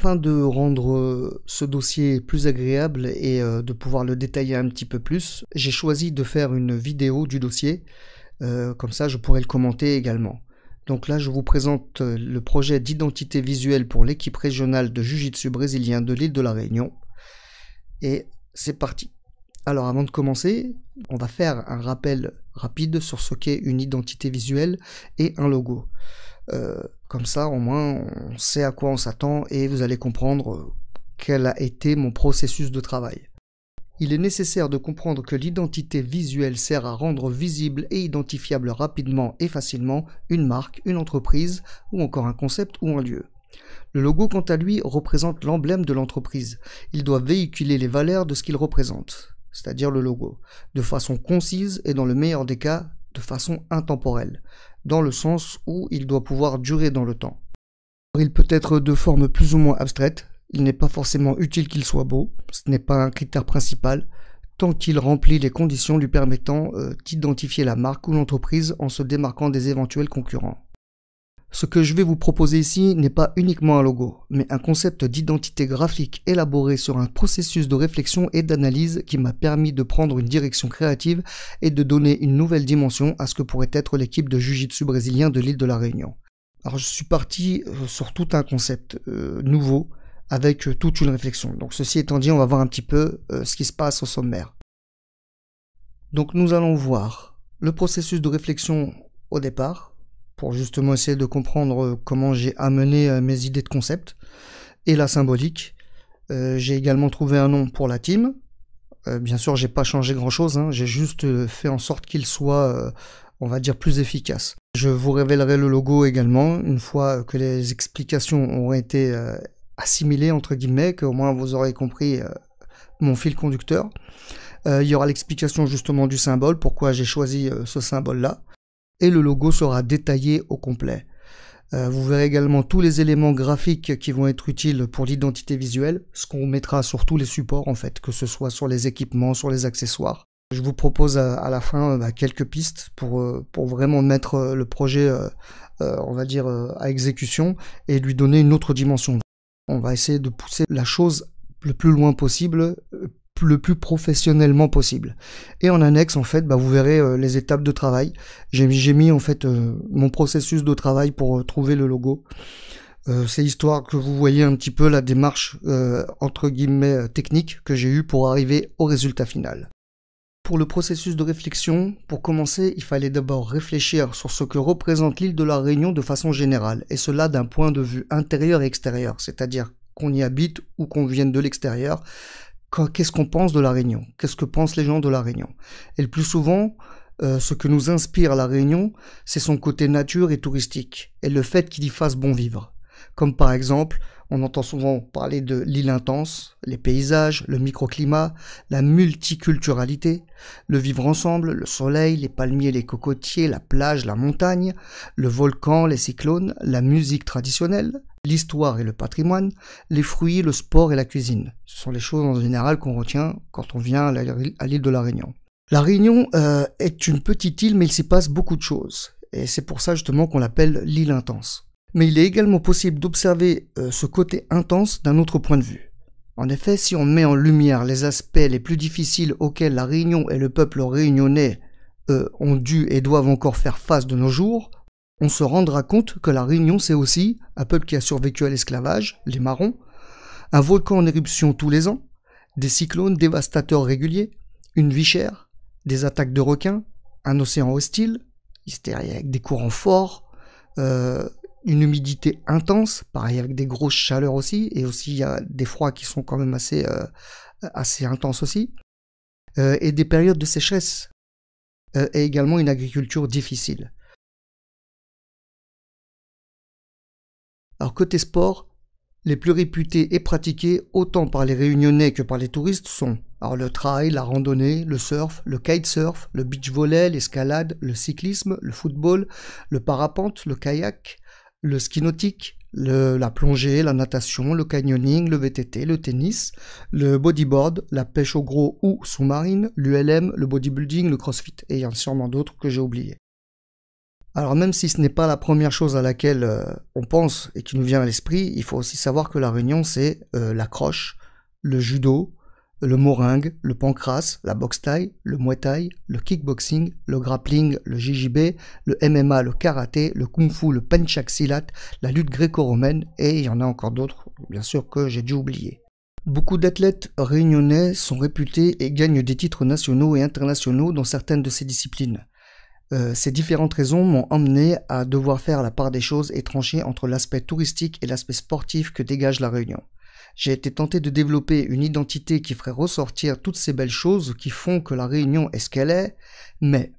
Afin de rendre ce dossier plus agréable et de pouvoir le détailler un petit peu plus, j'ai choisi de faire une vidéo du dossier, comme ça je pourrais le commenter également. Donc là je vous présente le projet d'identité visuelle pour l'équipe régionale de Jiu-Jitsu brésilien de l'île de la Réunion. Et c'est parti. Alors avant de commencer, on va faire un rappel rapide sur ce qu'est une identité visuelle et un logo. Comme ça au moins on sait à quoi on s'attend et vous allez comprendre quel a été mon processus de travail. Il est nécessaire de comprendre que l'identité visuelle sert à rendre visible et identifiable rapidement et facilement une marque, une entreprise ou encore un concept ou un lieu. Le logo quant à lui représente l'emblème de l'entreprise. Il doit véhiculer les valeurs de ce qu'il représente, c'est-à-dire le logo, de façon concise et dans le meilleur des cas, de façon intemporelle, dans le sens où il doit pouvoir durer dans le temps. Il peut être de forme plus ou moins abstraite, il n'est pas forcément utile qu'il soit beau, ce n'est pas un critère principal, tant qu'il remplit les conditions lui permettant d'identifier la marque ou l'entreprise en se démarquant des éventuels concurrents. Ce que je vais vous proposer ici n'est pas uniquement un logo, mais un concept d'identité graphique élaboré sur un processus de réflexion et d'analyse qui m'a permis de prendre une direction créative et de donner une nouvelle dimension à ce que pourrait être l'équipe de Jiu-Jitsu brésilien de l'île de la Réunion. Alors je suis parti sur tout un concept nouveau, avec toute une réflexion. Donc ceci étant dit, on va voir un petit peu ce qui se passe au sommaire. Donc nous allons voir le processus de réflexion au départ, pour justement essayer de comprendre comment j'ai amené mes idées de concept, et la symbolique. J'ai également trouvé un nom pour la team. Bien sûr, j'ai pas changé grand chose, hein, j'ai juste fait en sorte qu'il soit, on va dire, plus efficace. Je vous révélerai le logo également, une fois que les explications auront été assimilé entre guillemets, qu'au moins vous aurez compris mon fil conducteur. Il y aura l'explication justement du symbole, pourquoi j'ai choisi ce symbole là, et le logo sera détaillé au complet. Vous verrez également tous les éléments graphiques qui vont être utiles pour l'identité visuelle, ce qu'on mettra sur tous les supports en fait, que ce soit sur les équipements, sur les accessoires. Je vous propose à la fin quelques pistes pour vraiment mettre le projet on va dire à exécution et lui donner une autre dimension. On va essayer de pousser la chose le plus loin possible, le plus professionnellement possible. Et en annexe, en fait, vous verrez les étapes de travail. J'ai mis en fait mon processus de travail pour trouver le logo. C'est histoire que vous voyez un petit peu la démarche entre guillemets technique que j'ai eue pour arriver au résultat final. Pour le processus de réflexion, pour commencer, il fallait d'abord réfléchir sur ce que représente l'île de la Réunion de façon générale, et cela d'un point de vue intérieur et extérieur, c'est-à-dire qu'on y habite ou qu'on vienne de l'extérieur. Qu'est-ce qu'on pense de la Réunion? Qu'est-ce que pensent les gens de la Réunion? Et le plus souvent, ce que nous inspire la Réunion, c'est son côté nature et touristique, et le fait qu'il y fasse bon vivre. Comme par exemple, on entend souvent parler de l'île intense, les paysages, le microclimat, la multiculturalité, le vivre ensemble, le soleil, les palmiers, les cocotiers, la plage, la montagne, le volcan, les cyclones, la musique traditionnelle, l'histoire et le patrimoine, les fruits, le sport et la cuisine. Ce sont les choses en général qu'on retient quand on vient à l'île de la Réunion. La Réunion est une petite île, mais il s'y passe beaucoup de choses. Et c'est pour ça justement qu'on l'appelle l'île intense. Mais il est également possible d'observer ce côté intense d'un autre point de vue. En effet, si on met en lumière les aspects les plus difficiles auxquels la Réunion et le peuple réunionnais ont dû et doivent encore faire face de nos jours, on se rendra compte que la Réunion c'est aussi un peuple qui a survécu à l'esclavage, les Marrons, un volcan en éruption tous les ans, des cyclones dévastateurs réguliers, une vie chère, des attaques de requins, un océan hostile, avec des courants forts, une humidité intense, pareil avec des grosses chaleurs aussi, et aussi il y a des froids qui sont quand même assez intenses aussi, et des périodes de sécheresse, et également une agriculture difficile. Alors côté sport, les plus réputés et pratiqués autant par les Réunionnais que par les touristes sont le trail, la randonnée, le surf, le kitesurf, le beach volley, l'escalade, le cyclisme, le football, le parapente, le kayak, le ski nautique, la plongée, la natation, le canyoning, le VTT, le tennis, le bodyboard, la pêche au gros ou sous-marine, l'ULM, le bodybuilding, le crossfit, et il y en a sûrement d'autres que j'ai oubliés. Alors même si ce n'est pas la première chose à laquelle on pense et qui nous vient à l'esprit, il faut aussi savoir que la Réunion c'est la croche, le judo, le moringue, le pancrace, la boxe thaï, le muay thai, le kickboxing, le grappling, le JJB, le MMA, le karaté, le kung-fu, le pencak silat, la lutte gréco-romaine et il y en a encore d'autres, bien sûr que j'ai dû oublier. Beaucoup d'athlètes réunionnais sont réputés et gagnent des titres nationaux et internationaux dans certaines de ces disciplines. Ces différentes raisons m'ont emmené à devoir faire la part des choses et trancher entre l'aspect touristique et l'aspect sportif que dégage la Réunion. J'ai été tenté de développer une identité qui ferait ressortir toutes ces belles choses qui font que la Réunion est ce qu'elle est, mais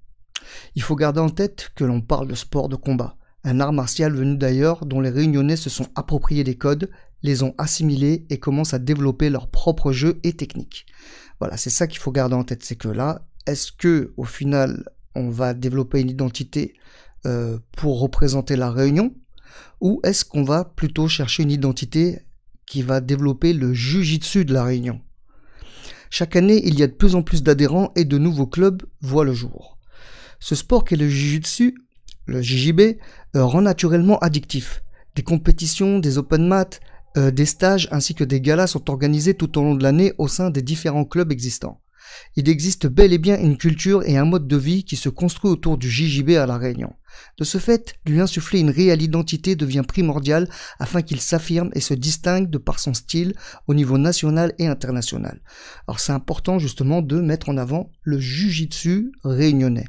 il faut garder en tête que l'on parle de sport de combat, un art martial venu d'ailleurs dont les Réunionnais se sont appropriés des codes, les ont assimilés et commencent à développer leurs propres jeux et techniques. Voilà, c'est ça qu'il faut garder en tête, c'est que là, est-ce que au final on va développer une identité pour représenter la Réunion, ou est-ce qu'on va plutôt chercher une identité qui va développer le Jiu-Jitsu de la Réunion? Chaque année, il y a de plus en plus d'adhérents et de nouveaux clubs voient le jour. Ce sport qu'est le Jiu-Jitsu, le JJB, rend naturellement addictif. Des compétitions, des open mat, des stages ainsi que des galas sont organisés tout au long de l'année au sein des différents clubs existants. Il existe bel et bien une culture et un mode de vie qui se construit autour du JJB à La Réunion. De ce fait, lui insuffler une réelle identité devient primordial afin qu'il s'affirme et se distingue de par son style au niveau national et international. Alors c'est important justement de mettre en avant le Jiu-Jitsu réunionnais.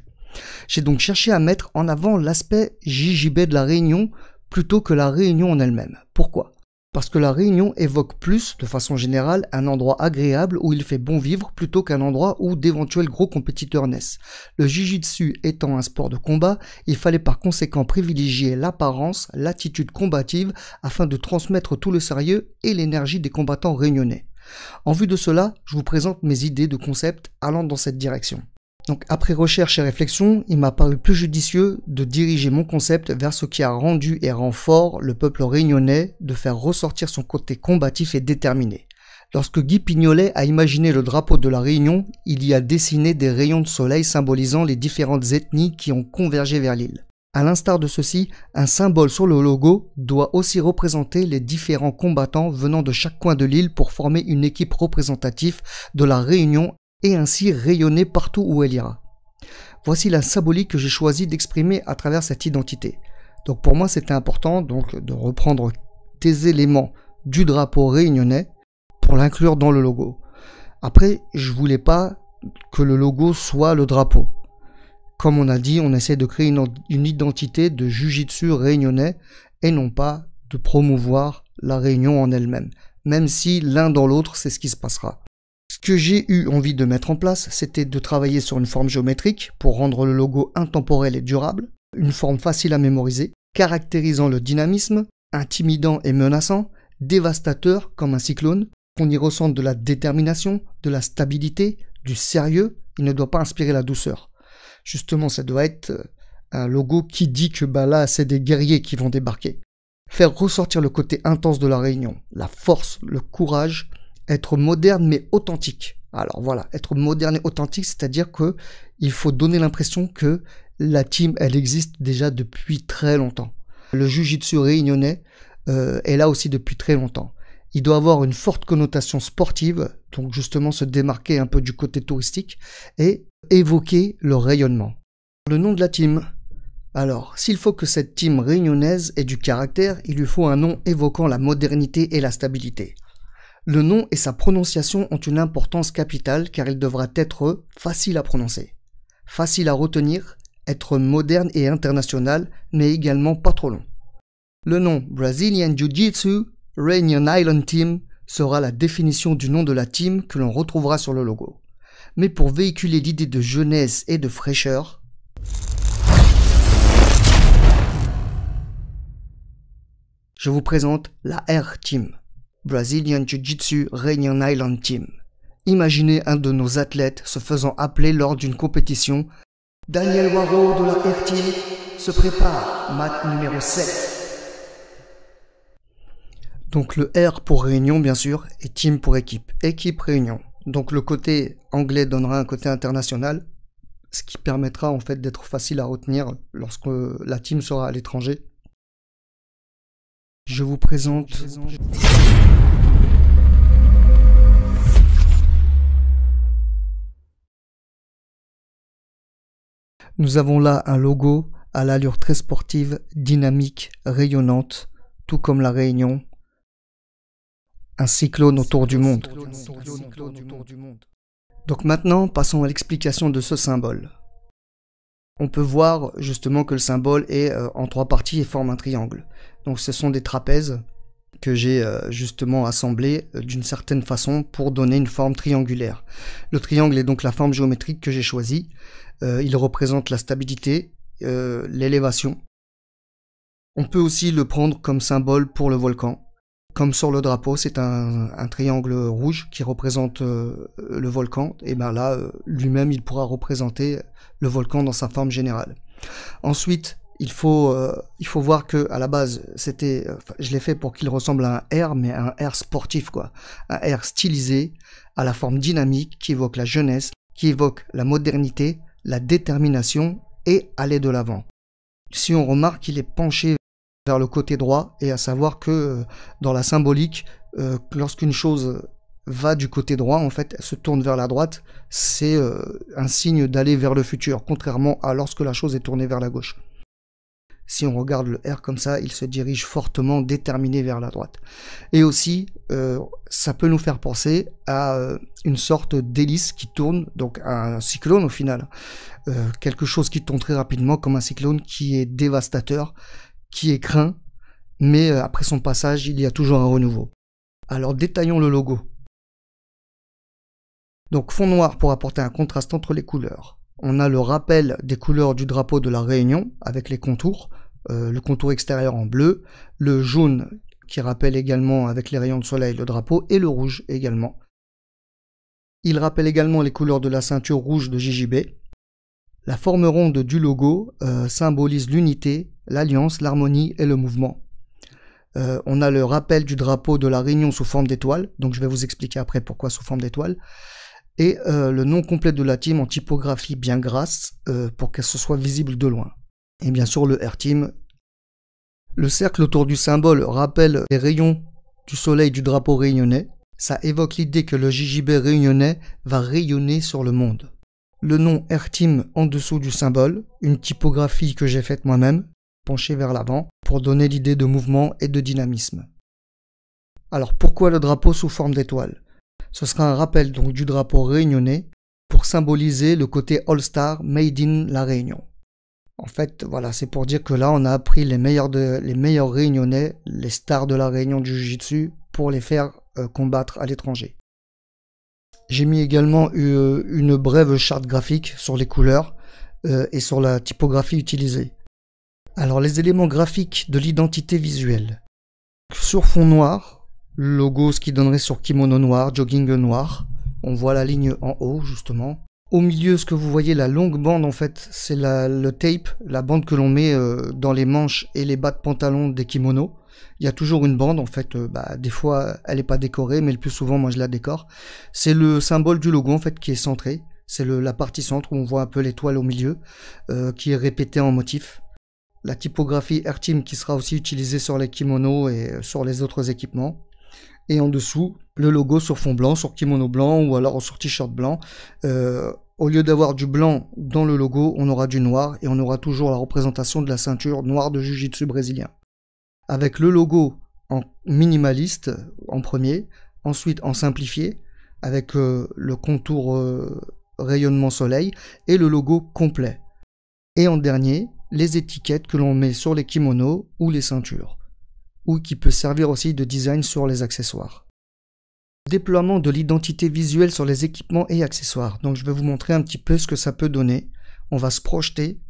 J'ai donc cherché à mettre en avant l'aspect JJB de La Réunion plutôt que la Réunion en elle-même. Pourquoi ? Parce que la Réunion évoque plus, de façon générale, un endroit agréable où il fait bon vivre plutôt qu'un endroit où d'éventuels gros compétiteurs naissent. Le Jiu-Jitsu étant un sport de combat, il fallait par conséquent privilégier l'apparence, l'attitude combative afin de transmettre tout le sérieux et l'énergie des combattants réunionnais. En vue de cela, je vous présente mes idées de concept allant dans cette direction. Donc après recherche et réflexion, il m'a paru plus judicieux de diriger mon concept vers ce qui a rendu et rend fort le peuple réunionnais, de faire ressortir son côté combatif et déterminé. Lorsque Guy Pignolet a imaginé le drapeau de la Réunion, il y a dessiné des rayons de soleil symbolisant les différentes ethnies qui ont convergé vers l'île. À l'instar de ceci, un symbole sur le logo doit aussi représenter les différents combattants venant de chaque coin de l'île pour former une équipe représentative de la Réunion et ainsi rayonner partout où elle ira. Voici la symbolique que j'ai choisi d'exprimer à travers cette identité. Donc pour moi c'était important donc de reprendre des éléments du drapeau réunionnais pour l'inclure dans le logo. Après je voulais pas que le logo soit le drapeau. Comme on a dit, on essaie de créer une identité de Jiu-Jitsu réunionnais et non pas de promouvoir la Réunion en elle-même. Même si l'un dans l'autre c'est ce qui se passera. Ce que j'ai eu envie de mettre en place, c'était de travailler sur une forme géométrique pour rendre le logo intemporel et durable, une forme facile à mémoriser, caractérisant le dynamisme, intimidant et menaçant, dévastateur comme un cyclone, qu'on y ressente de la détermination, de la stabilité, du sérieux, il ne doit pas inspirer la douceur. Justement, ça doit être un logo qui dit que là, c'est des guerriers qui vont débarquer. Faire ressortir le côté intense de la Réunion, la force, le courage, être moderne mais authentique. Alors voilà, être moderne et authentique, c'est-à-dire que il faut donner l'impression que la team, elle existe déjà depuis très longtemps. Le Jiu-Jitsu réunionnais est là aussi depuis très longtemps. Il doit avoir une forte connotation sportive, donc justement se démarquer un peu du côté touristique et évoquer le rayonnement. Le nom de la team. Alors, s'il faut que cette team réunionnaise ait du caractère, il lui faut un nom évoquant la modernité et la stabilité. Le nom et sa prononciation ont une importance capitale car il devra être facile à prononcer, facile à retenir, être moderne et international, mais également pas trop long. Le nom Brazilian Jiu-Jitsu Réunion Island Team sera la définition du nom de la team que l'on retrouvera sur le logo. Mais pour véhiculer l'idée de jeunesse et de fraîcheur, je vous présente la R Team. Brazilian Jiu-Jitsu Réunion Island Team. Imaginez un de nos athlètes se faisant appeler lors d'une compétition. Daniel Waro de la R Team se prépare, mat numéro 7. Donc le R pour Réunion bien sûr et Team pour équipe. Équipe Réunion. Donc le côté anglais donnera un côté international. ce qui permettra en fait d'être facile à retenir lorsque la team sera à l'étranger. Je vous présente... Nous avons là un logo à l'allure très sportive, dynamique, rayonnante, tout comme la Réunion. Un cyclone autour du monde. Donc maintenant, passons à l'explication de ce symbole. On peut voir justement que le symbole est en 3 parties et forme un triangle. Donc ce sont des trapèzes que j'ai justement assemblés d'une certaine façon pour donner une forme triangulaire. Le triangle est donc la forme géométrique que j'ai choisie. Il représente la stabilité, l'élévation. On peut aussi le prendre comme symbole pour le volcan. Comme sur le drapeau, c'est un triangle rouge qui représente le volcan. Et bien là, lui-même, il pourra représenter le volcan dans sa forme générale. Ensuite, il faut voir que à la base, je l'ai fait pour qu'il ressemble à un R, mais un R sportif, quoi. Un R stylisé, à la forme dynamique, qui évoque la jeunesse, qui évoque la modernité, la détermination et aller de l'avant. Si on remarque qu'il est penché vers le côté droit, et à savoir que dans la symbolique, lorsqu'une chose va du côté droit, en fait, elle se tourne vers la droite, c'est un signe d'aller vers le futur, contrairement à lorsque la chose est tournée vers la gauche. Si on regarde le R comme ça, il se dirige fortement, déterminé vers la droite. Et aussi, ça peut nous faire penser à une sorte d'hélice qui tourne, donc un cyclone au final. Quelque chose qui tourne très rapidement, comme un cyclone qui est dévastateur, qui est craint, mais après son passage, il y a toujours un renouveau. Alors détaillons le logo. Donc fond noir pour apporter un contraste entre les couleurs. On a le rappel des couleurs du drapeau de la Réunion avec les contours, le contour extérieur en bleu, le jaune qui rappelle également avec les rayons de soleil le drapeau et le rouge également. Il rappelle également les couleurs de la ceinture rouge de JJB. La forme ronde du logo symbolise l'unité, l'alliance, l'harmonie et le mouvement. On a le rappel du drapeau de la Réunion sous forme d'étoile, donc je vais vous expliquer après pourquoi sous forme d'étoile. Et le nom complet de la team en typographie bien grasse pour qu'elle se soit visible de loin. Et bien sûr le R-Team. Le cercle autour du symbole rappelle les rayons du soleil du drapeau réunionnais. Ça évoque l'idée que le JJB réunionnais va rayonner sur le monde. Le nom R-Team en dessous du symbole, une typographie que j'ai faite moi-même, penchée vers l'avant, pour donner l'idée de mouvement et de dynamisme. Alors pourquoi le drapeau sous forme d'étoile ? Ce sera un rappel donc du drapeau réunionnais pour symboliser le côté All-Star Made in la Réunion. En fait, voilà, c'est pour dire que là, on a appris les meilleurs réunionnais, les stars de la Réunion du Jiu-Jitsu, pour les faire combattre à l'étranger. J'ai mis également une brève charte graphique sur les couleurs et sur la typographie utilisée. Alors, les éléments graphiques de l'identité visuelle. Sur fond noir, le logo, ce qui donnerait sur kimono noir, jogging noir. On voit la ligne en haut, justement. Au milieu, ce que vous voyez, la longue bande, en fait, c'est le tape, la bande que l'on met dans les manches et les bas de pantalon des kimonos. Il y a toujours une bande, en fait, des fois, elle n'est pas décorée, mais le plus souvent, moi, je la décore. C'est le symbole du logo, en fait, qui est centré. C'est la partie centre où on voit un peu l'étoile au milieu, qui est répétée en motif. La typographie R-Team qui sera aussi utilisée sur les kimonos et sur les autres équipements. Et en dessous, le logo sur fond blanc, sur kimono blanc ou alors sur t-shirt blanc. Au lieu d'avoir du blanc dans le logo, on aura du noir et on aura toujours la représentation de la ceinture noire de Jiu-Jitsu brésilien. Avec le logo en minimaliste en premier, ensuite en simplifié, avec le contour rayonnement soleil et le logo complet. Et en dernier, les étiquettes que l'on met sur les kimonos ou les ceintures, ou qui peut servir aussi de design sur les accessoires. Déploiement de l'identité visuelle sur les équipements et accessoires. Donc je vais vous montrer un petit peu ce que ça peut donner. On va se projeter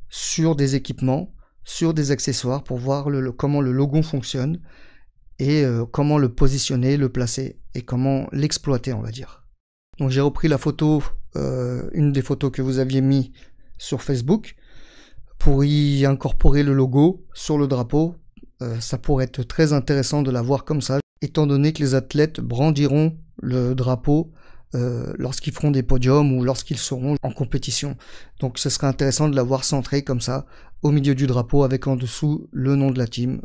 sur des équipements, sur des accessoires pour voir comment le logo fonctionne et comment le positionner, le placer et comment l'exploiter, on va dire. Donc j'ai repris la photo, une des photos que vous aviez mis sur Facebook pour y incorporer le logo sur le drapeau. Ça pourrait être très intéressant de la voir comme ça, étant donné que les athlètes brandiront le drapeau lorsqu'ils feront des podiums ou lorsqu'ils seront en compétition. Donc ce serait intéressant de l'avoir centré comme ça, au milieu du drapeau, avec en dessous le nom de la team.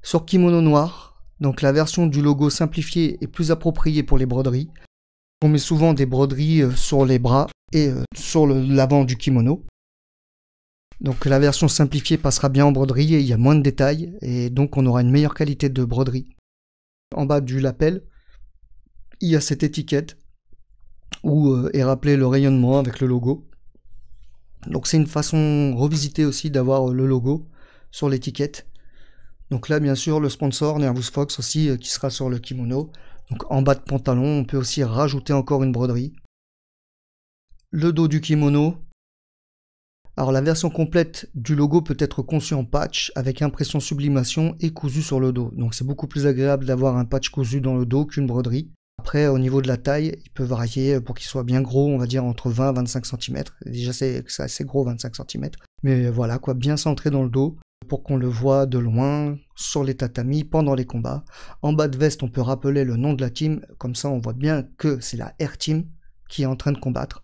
Sur kimono noir, donc la version du logo simplifié est plus appropriée pour les broderies. On met souvent des broderies sur les bras et sur l'avant du kimono. Donc la version simplifiée passera bien en broderie et il y a moins de détails et donc on aura une meilleure qualité de broderie. En bas du lapel, il y a cette étiquette où est rappelé le rayonnement avec le logo. Donc c'est une façon revisitée aussi d'avoir le logo sur l'étiquette. Donc là bien sûr le sponsor Nervous Fox aussi qui sera sur le kimono. Donc en bas de pantalon on peut aussi rajouter encore une broderie. Le dos du kimono. Alors la version complète du logo peut être conçue en patch avec impression sublimation et cousu sur le dos. Donc c'est beaucoup plus agréable d'avoir un patch cousu dans le dos qu'une broderie. Après au niveau de la taille, il peut varier pour qu'il soit bien gros, on va dire entre 20 et 25 cm. Déjà c'est assez gros 25 cm. Mais voilà quoi, bien centré dans le dos pour qu'on le voit de loin sur les tatamis pendant les combats. En bas de veste on peut rappeler le nom de la team, comme ça on voit bien que c'est la Air Team qui est en train de combattre.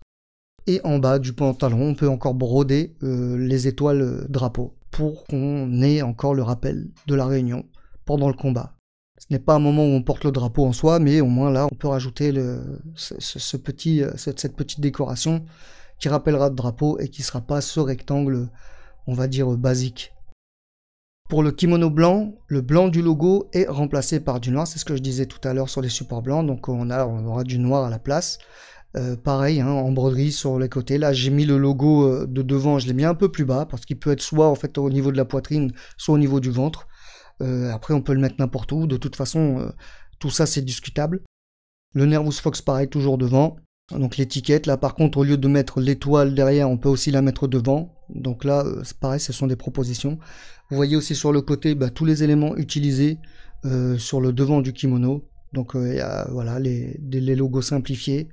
Et en bas du pantalon, on peut encore broder les étoiles drapeau pour qu'on ait encore le rappel de la réunion pendant le combat. Ce n'est pas un moment où on porte le drapeau en soi, mais au moins là, on peut rajouter cette petite décoration qui rappellera le drapeau et qui ne sera pas ce rectangle, on va dire, basique. Pour le kimono blanc, le blanc du logo est remplacé par du noir. C'est ce que je disais tout à l'heure sur les supports blancs. Donc on aura du noir à la place. Pareil, hein, en broderie sur les côtés. Là, j'ai mis le logo de devant, je l'ai mis un peu plus bas parce qu'il peut être soit en fait au niveau de la poitrine, soit au niveau du ventre. Après, on peut le mettre n'importe où. De toute façon, tout ça, c'est discutable. Le Nervous Fox, pareil, toujours devant. Donc l'étiquette, là, par contre, au lieu de mettre l'étoile derrière, on peut aussi la mettre devant. Donc là, c'est pareil, ce sont des propositions. Vous voyez aussi sur le côté tous les éléments utilisés sur le devant du kimono. Donc il y a voilà, les logos simplifiés.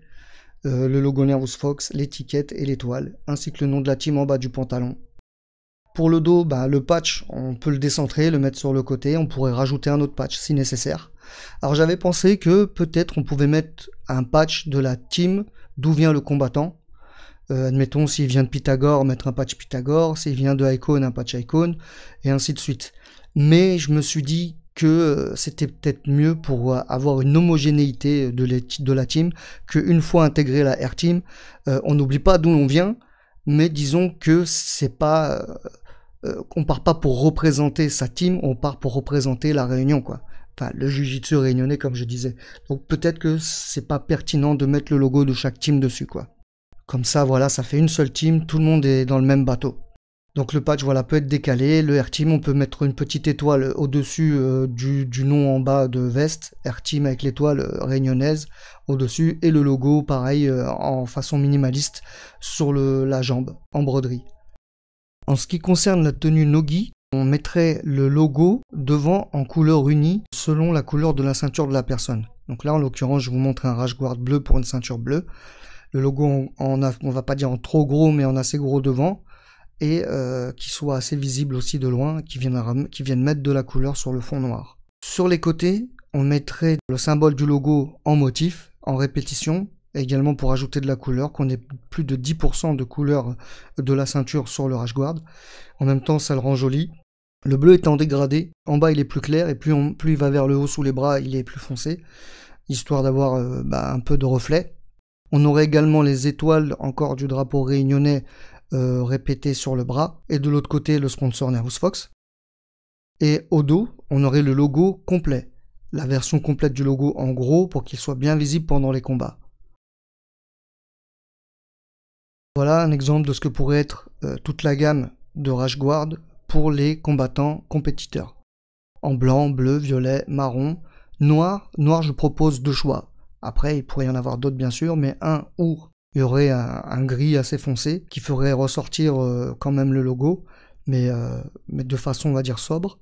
Le logo Nervous Fox, l'étiquette et l'étoile, ainsi que le nom de la team en bas du pantalon. Pour le dos, le patch, on peut le décentrer, le mettre sur le côté, on pourrait rajouter un autre patch si nécessaire. Alors j'avais pensé que peut-être on pouvait mettre un patch de la team d'où vient le combattant. Admettons s'il vient de Pythagore, mettre un patch Pythagore, s'il vient de Icon, un patch Icon, et ainsi de suite. Mais je me suis dit que c'était peut-être mieux pour avoir une homogénéité de la team, qu'une fois intégré la Air Team, on n'oublie pas d'où l'on vient, mais disons que c'est pas, on part pas pour représenter sa team, on part pour représenter la Réunion, quoi. Enfin, le Jiu-Jitsu réunionnais, comme je disais. Donc peut-être que c'est pas pertinent de mettre le logo de chaque team dessus, quoi. Comme ça, voilà, ça fait une seule team, tout le monde est dans le même bateau. Donc le patch voilà, peut être décalé, le R-Team on peut mettre une petite étoile au-dessus du nom en bas de veste, R-Team avec l'étoile réunionnaise au-dessus, et le logo pareil en façon minimaliste sur la jambe, en broderie. En ce qui concerne la tenue Nogi, on mettrait le logo devant en couleur unie selon la couleur de la ceinture de la personne. Donc là en l'occurrence je vous montre un rash guard bleu pour une ceinture bleue. Le logo on va pas dire en trop gros mais en assez gros devant. Et qui soit assez visible aussi de loin, qui viennent mettre de la couleur sur le fond noir. Sur les côtés, on mettrait le symbole du logo en motif, en répétition, également pour ajouter de la couleur, qu'on ait plus de 10% de couleur de la ceinture sur le rash guard. En même temps, ça le rend joli. Le bleu est en dégradé, en bas il est plus clair, et plus il va vers le haut sous les bras, il est plus foncé, histoire d'avoir un peu de reflet. On aurait également les étoiles encore du drapeau réunionnais répété sur le bras, et de l'autre côté le sponsor Nervous Fox. Et au dos, on aurait le logo complet, la version complète du logo en gros pour qu'il soit bien visible pendant les combats. Voilà un exemple de ce que pourrait être toute la gamme de rash guard pour les combattants compétiteurs. En blanc, bleu, violet, marron, noir. Noir, je propose deux choix. Après, il pourrait y en avoir d'autres bien sûr, mais un où il y aurait un gris assez foncé qui ferait ressortir quand même le logo, mais de façon on va dire sobre,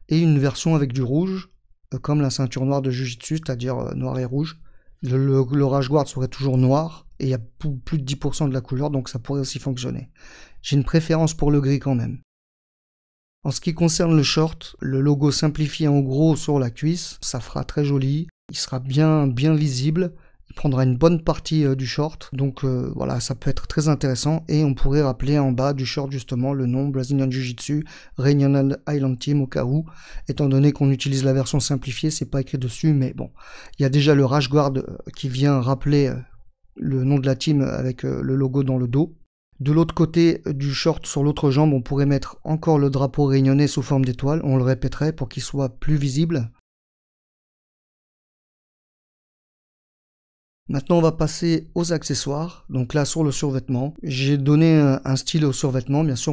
et une version avec du rouge, comme la ceinture noire de Jiu-Jitsu, c'est-à-dire noir et rouge. Le rash guard serait toujours noir, et il y a plus de 10% de la couleur, donc ça pourrait aussi fonctionner. J'ai une préférence pour le gris quand même. En ce qui concerne le short, le logo simplifié en gros sur la cuisse, ça fera très joli, il sera bien visible. prendra une bonne partie du short, donc voilà, ça peut être très intéressant, et on pourrait rappeler en bas du short justement le nom Brazilian Jiu-Jitsu Regional Island Team au cas où, étant donné qu'on utilise la version simplifiée, c'est pas écrit dessus, mais bon, il y a déjà le Rash Guard qui vient rappeler le nom de la team avec le logo dans le dos. De l'autre côté du short, sur l'autre jambe, on pourrait mettre encore le drapeau réunionnais sous forme d'étoile, on le répéterait pour qu'il soit plus visible. Maintenant, on va passer aux accessoires. Donc là, sur le survêtement, j'ai donné un style au survêtement. Bien sûr,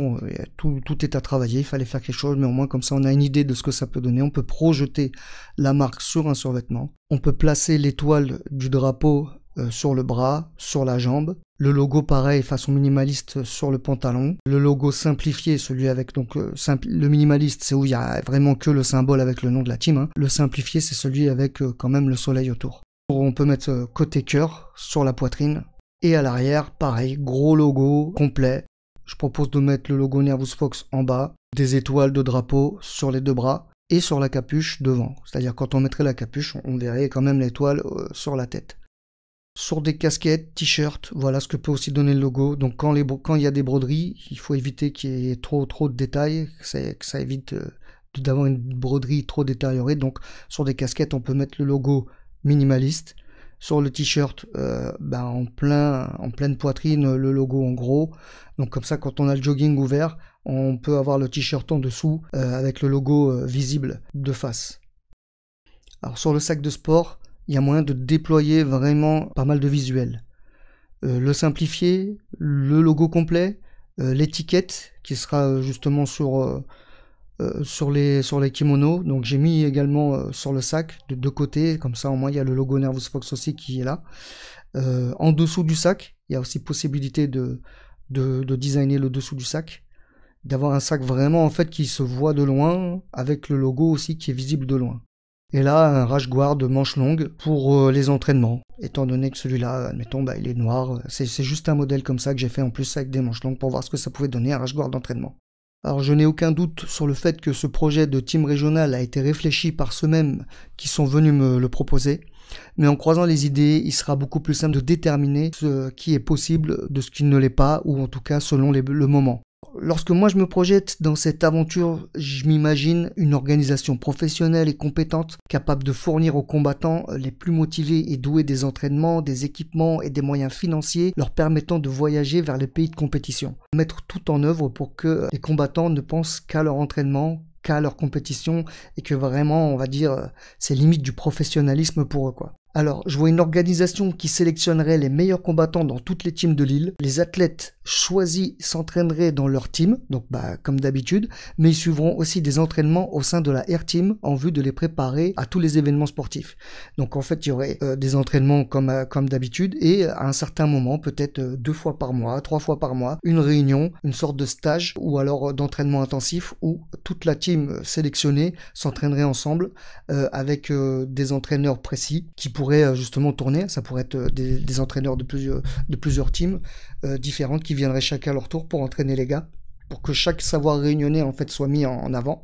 tout est à travailler. Il fallait faire quelque chose, mais au moins comme ça, on a une idée de ce que ça peut donner. On peut projeter la marque sur un survêtement. On peut placer l'étoile du drapeau sur le bras, sur la jambe. Le logo, pareil, façon minimaliste sur le pantalon. Le logo simplifié, celui avec donc le minimaliste, c'est où il y a vraiment que le symbole avec le nom de la team. Le simplifié, c'est celui avec quand même le soleil autour. On peut mettre côté cœur sur la poitrine. Et à l'arrière, pareil, gros logo complet. Je propose de mettre le logo Nervous Fox en bas, des étoiles de drapeau sur les deux bras et sur la capuche devant. C'est-à-dire quand on mettrait la capuche, on verrait quand même l'étoile sur la tête. Sur des casquettes, t-shirts, voilà ce que peut aussi donner le logo. Donc quand il y a des broderies, il faut éviter qu'il y ait trop de détails, que ça évite d'avoir une broderie trop détériorée. Donc sur des casquettes, on peut mettre le logo minimaliste. Sur le t-shirt, en pleine poitrine, le logo en gros. Donc comme ça, quand on a le jogging ouvert, on peut avoir le t-shirt en dessous avec le logo visible de face. Alors sur le sac de sport, il y a moyen de déployer vraiment pas mal de visuels. Le simplifier, le logo complet, l'étiquette qui sera justement sur les kimonos. Donc j'ai mis également sur le sac de deux côtés, comme ça au moins il y a le logo Nervous Fox aussi qui est là. En dessous du sac, il y a aussi possibilité de designer le dessous du sac, d'avoir un sac vraiment en fait qui se voit de loin, avec le logo aussi qui est visible de loin. Et là, un rash guard de manches longues pour les entraînements, étant donné que celui-là, admettons, il est noir. C'est juste un modèle comme ça que j'ai fait en plus avec des manches longues pour voir ce que ça pouvait donner un rash guard d'entraînement. Alors je n'ai aucun doute sur le fait que ce projet de team régional a été réfléchi par ceux-mêmes qui sont venus me le proposer, mais en croisant les idées, il sera beaucoup plus simple de déterminer ce qui est possible de ce qui ne l'est pas, ou en tout cas selon le moment. Lorsque moi je me projette dans cette aventure, je m'imagine une organisation professionnelle et compétente capable de fournir aux combattants les plus motivés et doués des entraînements, des équipements et des moyens financiers leur permettant de voyager vers les pays de compétition. Mettre tout en œuvre pour que les combattants ne pensent qu'à leur entraînement, qu'à leur compétition et que vraiment, on va dire, c'est limite du professionnalisme pour eux, quoi. Alors, je vois une organisation qui sélectionnerait les meilleurs combattants dans toutes les teams de l'île. Les athlètes choisis s'entraîneraient dans leur team, donc comme d'habitude, mais ils suivront aussi des entraînements au sein de la Air Team en vue de les préparer à tous les événements sportifs. Donc en fait, il y aurait des entraînements comme d'habitude et à un certain moment, peut-être 2 fois par mois, 3 fois par mois, une réunion, une sorte de stage ou alors d'entraînement intensif où toute la team sélectionnée s'entraînerait ensemble avec des entraîneurs précis qui pourraient justement tourner. Ça pourrait être des entraîneurs de plusieurs teams différentes qui viendraient chacun à leur tour pour entraîner les gars, pour que chaque savoir réunionnais en fait soit mis en avant.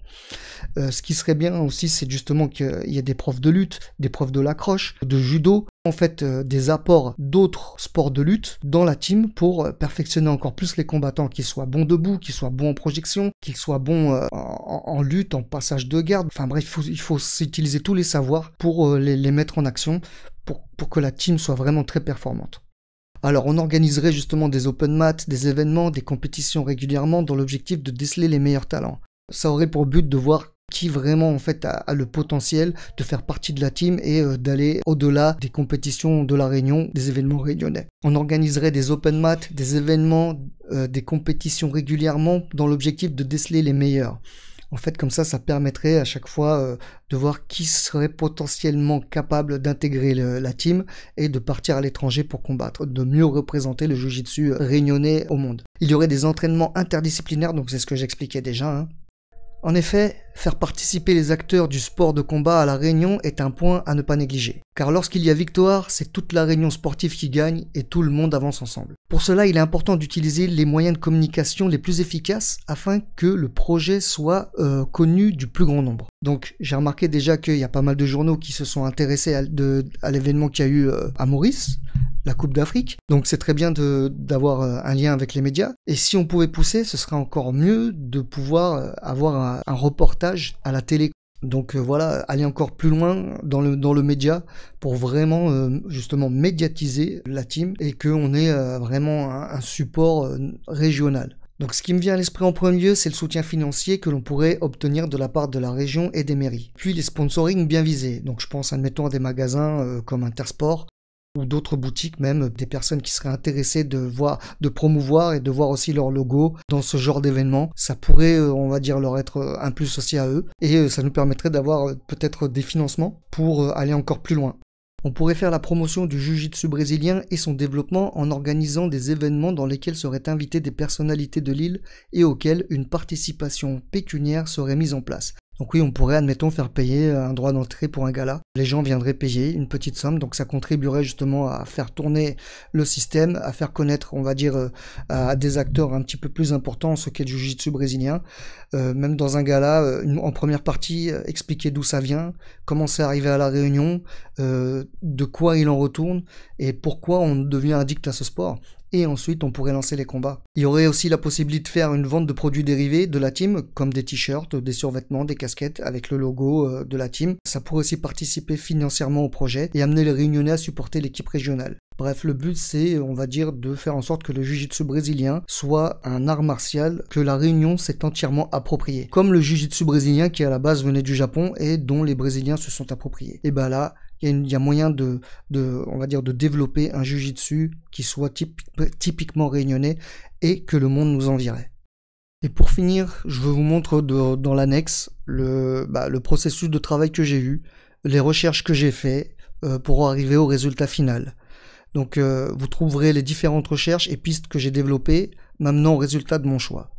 Ce qui serait bien aussi, c'est justement qu'il y ait des profs de lutte, des profs de lacrosse, de judo, en fait des apports d'autres sports de lutte dans la team pour perfectionner encore plus les combattants, qu'ils soient bons debout, qu'ils soient bons en projection, qu'ils soient bons en lutte, en passage de garde. Enfin bref, il faut utiliser tous les savoirs pour les mettre en action pour que la team soit vraiment très performante. Alors on organiserait justement des open mat, des événements, des compétitions régulièrement dans l'objectif de déceler les meilleurs talents. Ça aurait pour but de voir qui vraiment en fait a le potentiel de faire partie de la team et d'aller au-delà des compétitions de la Réunion, des événements réunionnais. On organiserait des open mat, des événements, des compétitions régulièrement dans l'objectif de déceler les meilleurs. En fait, comme ça permettrait à chaque fois de voir qui serait potentiellement capable d'intégrer la team et de partir à l'étranger pour combattre, de mieux représenter le jiu-jitsu réunionnais au monde. Il y aurait des entraînements interdisciplinaires, donc c'est ce que j'expliquais déjà, En effet, faire participer les acteurs du sport de combat à la réunion est un point à ne pas négliger. Car lorsqu'il y a victoire, c'est toute la réunion sportive qui gagne et tout le monde avance ensemble. Pour cela, il est important d'utiliser les moyens de communication les plus efficaces afin que le projet soit connu du plus grand nombre. Donc j'ai remarqué déjà qu'il y a pas mal de journaux qui se sont intéressés à l'événement qu'il y a eu à Maurice, la Coupe d'Afrique. Donc c'est très bien d'avoir un lien avec les médias. Et si on pouvait pousser, ce serait encore mieux de pouvoir avoir un reportage à la télé. Donc voilà, aller encore plus loin dans le média pour vraiment justement médiatiser la team et qu'on ait vraiment un support régional. Donc ce qui me vient à l'esprit en premier lieu, c'est le soutien financier que l'on pourrait obtenir de la part de la région et des mairies. Puis les sponsorings bien visés. Donc je pense admettons à des magasins comme Intersport ou d'autres boutiques même, des personnes qui seraient intéressées de promouvoir et de voir aussi leur logo dans ce genre d'événement. Ça pourrait, on va dire, leur être un plus aussi à eux et ça nous permettrait d'avoir peut-être des financements pour aller encore plus loin. On pourrait faire la promotion du jiu-jitsu brésilien et son développement en organisant des événements dans lesquels seraient invitées des personnalités de l'île et auxquels une participation pécuniaire serait mise en place. Donc oui, on pourrait, admettons, faire payer un droit d'entrée pour un gala. Les gens viendraient payer une petite somme, donc ça contribuerait justement à faire tourner le système, à faire connaître, on va dire, à des acteurs un petit peu plus importants ce qu'est le jiu-jitsu brésilien. Même dans un gala, en première partie, expliquer d'où ça vient, comment c'est arrivé à la Réunion, de quoi il en retourne et pourquoi on devient addict à ce sport. Et ensuite on pourrait lancer les combats. Il y aurait aussi la possibilité de faire une vente de produits dérivés de la team, comme des t-shirts, des survêtements, des casquettes avec le logo de la team. Ça pourrait aussi participer financièrement au projet et amener les Réunionnais à supporter l'équipe régionale. Bref, le but c'est, on va dire, de faire en sorte que le jiu-jitsu brésilien soit un art martial que la Réunion s'est entièrement approprié. Comme le jiu-jitsu brésilien qui à la base venait du Japon et dont les Brésiliens se sont appropriés. Et ben là, il y a moyen on va dire, de développer un jiu-jitsu qui soit typiquement réunionnais et que le monde nous envierait. Et pour finir, je vous montre dans l'annexe le processus de travail que j'ai eu, les recherches que j'ai fait pour arriver au résultat final. Donc vous trouverez les différentes recherches et pistes que j'ai développées m'amenant au résultat de mon choix.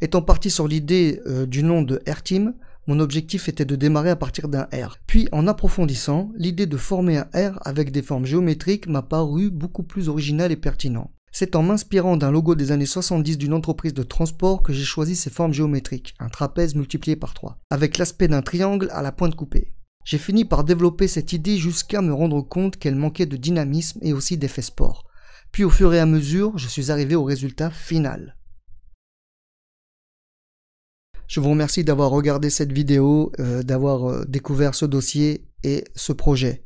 Étant parti sur l'idée du nom de R-Team, mon objectif était de démarrer à partir d'un R. Puis en approfondissant, l'idée de former un R avec des formes géométriques m'a paru beaucoup plus originale et pertinent. C'est en m'inspirant d'un logo des années 70 d'une entreprise de transport que j'ai choisi ces formes géométriques, un trapèze multiplié par 3, avec l'aspect d'un triangle à la pointe coupée. J'ai fini par développer cette idée jusqu'à me rendre compte qu'elle manquait de dynamisme et aussi d'effet sport. Puis au fur et à mesure, je suis arrivé au résultat final. Je vous remercie d'avoir regardé cette vidéo, d'avoir découvert ce dossier et ce projet.